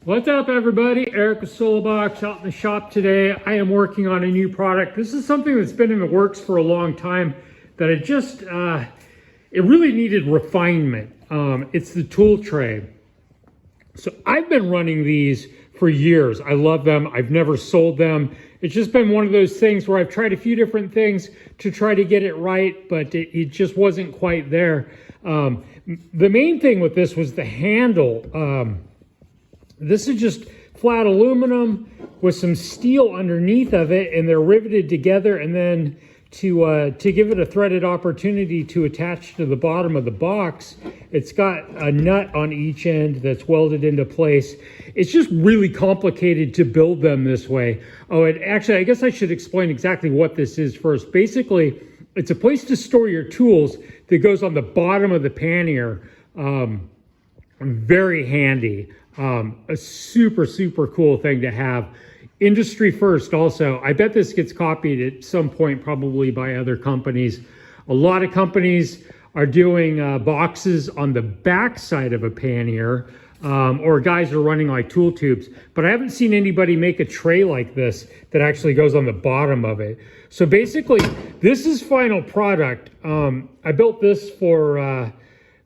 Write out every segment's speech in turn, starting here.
What's up, everybody? Eric with SOLOBOX out in the shop today. I am working on a new product. This is something that's been in the works for a long time that it really needed refinement. It's the tool tray. So I've been running these for years. I love them. I've never sold them. It's just been one of those things where I've tried a few different things to try to get it right, but it just wasn't quite there. The main thing with this was the handle. This is just flat aluminum with some steel underneath of it, and they're riveted together, and then to give it a threaded opportunity to attach to the bottom of the box, it's got a nut on each end that's welded into place. It's just really complicated to build them this way. Oh, and actually, I guess I should explain exactly what this is first. Basically, it's a place to store your tools that goes on the bottom of the pannier. Very handy. A super cool thing to have. Industry first also. I bet this gets copied at some point probably by other companies. A lot of companies are doing boxes on the back side of a pannier, or guys are running like tool tubes, but I haven't seen anybody make a tray like this that actually goes on the bottom of it. So basically, this is final product. I built this for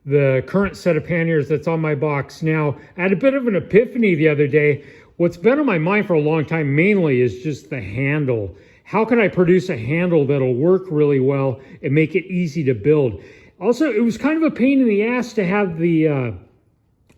the current set of panniers that's on my box now. I had a bit of an epiphany the other day. What's been on my mind for a long time mainly is just the handle. How can I produce a handle that'll work really well and make it easy to build? Also, it was kind of a pain in the ass to have the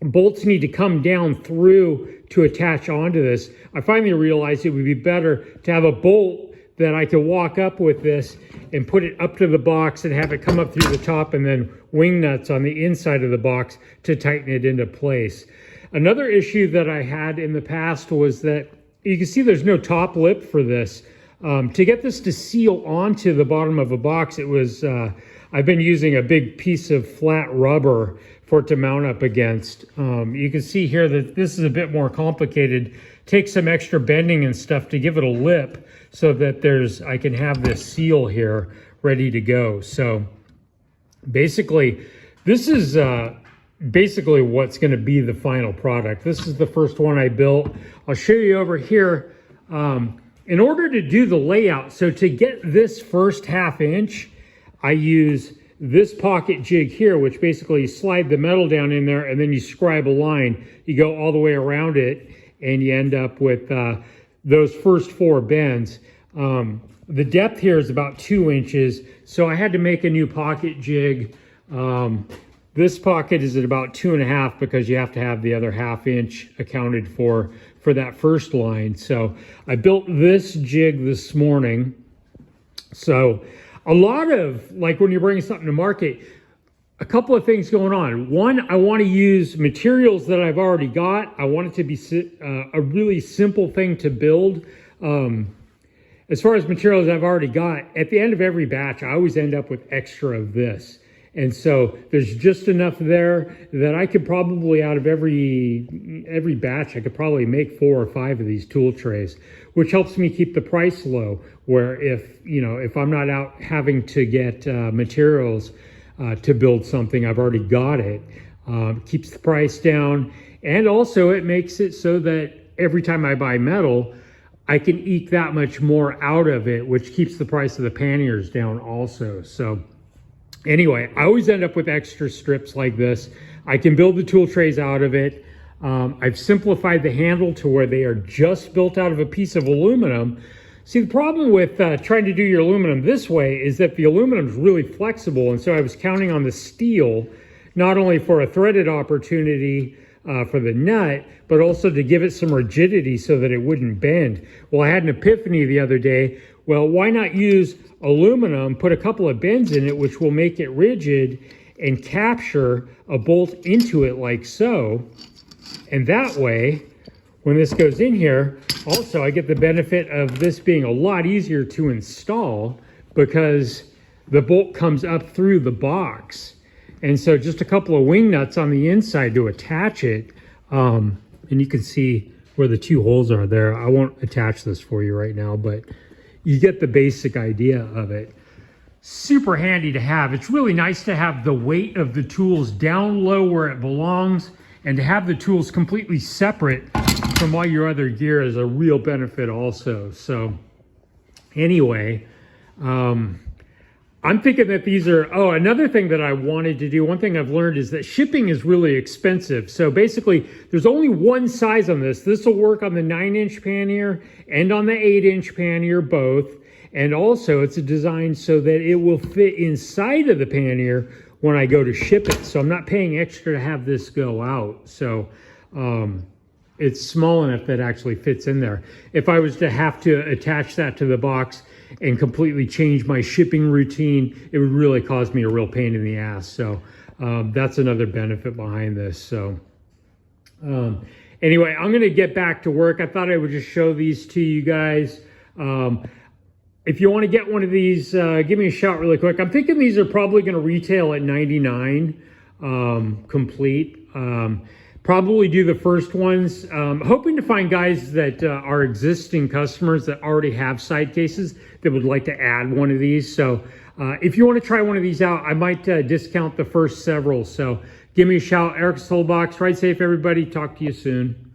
bolts need to come down through to attach onto this. I finally realized it would be better to have a bolt that I could walk up with this and put it up to the box and have it come up through the top, and then wing nuts on the inside of the box to tighten it into place. Another issue that I had in the past was that you can see there's no top lip for this. To get this to seal onto the bottom of a box, it was I've been using a big piece of flat rubber for it to mount up against. You can see here that this is a bit more complicated. Takes some extra bending and stuff to give it a lip so that I can have this seal here ready to go. So basically, this is basically what's going to be the final product. This is the first one I built. I'll show you over here. In order to do the layout, so to get this first 1/2 inch, I use this pocket jig here, which basically you slide the metal down in there and then you scribe a line. You go all the way around it and you end up with those first 4 bends. The depth here is about 2 inches, so I had to make a new pocket jig. This pocket is at about 2.5 because you have to have the other 1/2 inch accounted for that first line. So I built this jig this morning. So a lot of, like when you're bringing something to market, a couple of things going on. One, I want to use materials that I've already got. I want it to be a really simple thing to build. As far as materials I've already got, at the end of every batch, I always end up with extra of this. And so there's just enough there that I could probably, out of every batch, I could probably make 4 or 5 of these tool trays, which helps me keep the price low, where if I'm not out having to get materials to build something, I've already got it. Keeps the price down, and also it makes it so that every time I buy metal, I can eke that much more out of it, which keeps the price of the panniers down also. So anyway, I always end up with extra strips like this. I can build the tool trays out of it. I've simplified the handle to where they are just built out of a piece of aluminum. See, the problem with trying to do your aluminum this way is that the aluminum is really flexible, and so I was counting on the steel, not only for a threaded opportunity for the nut, but also to give it some rigidity so that it wouldn't bend. Well, I had an epiphany the other day. Well, why not use aluminum, put a couple of bends in it, which will make it rigid, and capture a bolt into it like so. And that way, when this goes in here, also I get the benefit of this being a lot easier to install because the bolt comes up through the box. And so just a couple of wing nuts on the inside to attach it. And you can see where the 2 holes are there. I won't attach this for you right now, but you get the basic idea of it. Super handy to have. It's really nice to have the weight of the tools down low where it belongs And to have the tools completely separate from all your other gear is a real benefit also. So anyway, I'm thinking that these are, oh, another thing that I wanted to do, one thing I've learned is that shipping is really expensive. So basically, there's only one size on this. This will work on the 9-inch pannier and on the 8-inch pannier both. And also, it's designed so that it will fit inside of the pannier when I go to ship it. So I'm not paying extra to have this go out. So it's small enough that it actually fits in there. If I was to have to attach that to the box and completely change my shipping routine, it would really cause me a real pain in the ass. So that's another benefit behind this. So anyway, I'm gonna get back to work. I thought I would just show these to you guys. If you want to get one of these, give me a shout really quick. I'm thinking these are probably going to retail at $99 complete. Probably do the first ones. Hoping to find guys that are existing customers that already have side cases that would like to add one of these. So if you want to try one of these out, I might discount the first several. So give me a shout. Eric SOLOBOX. Ride safe, everybody. Talk to you soon.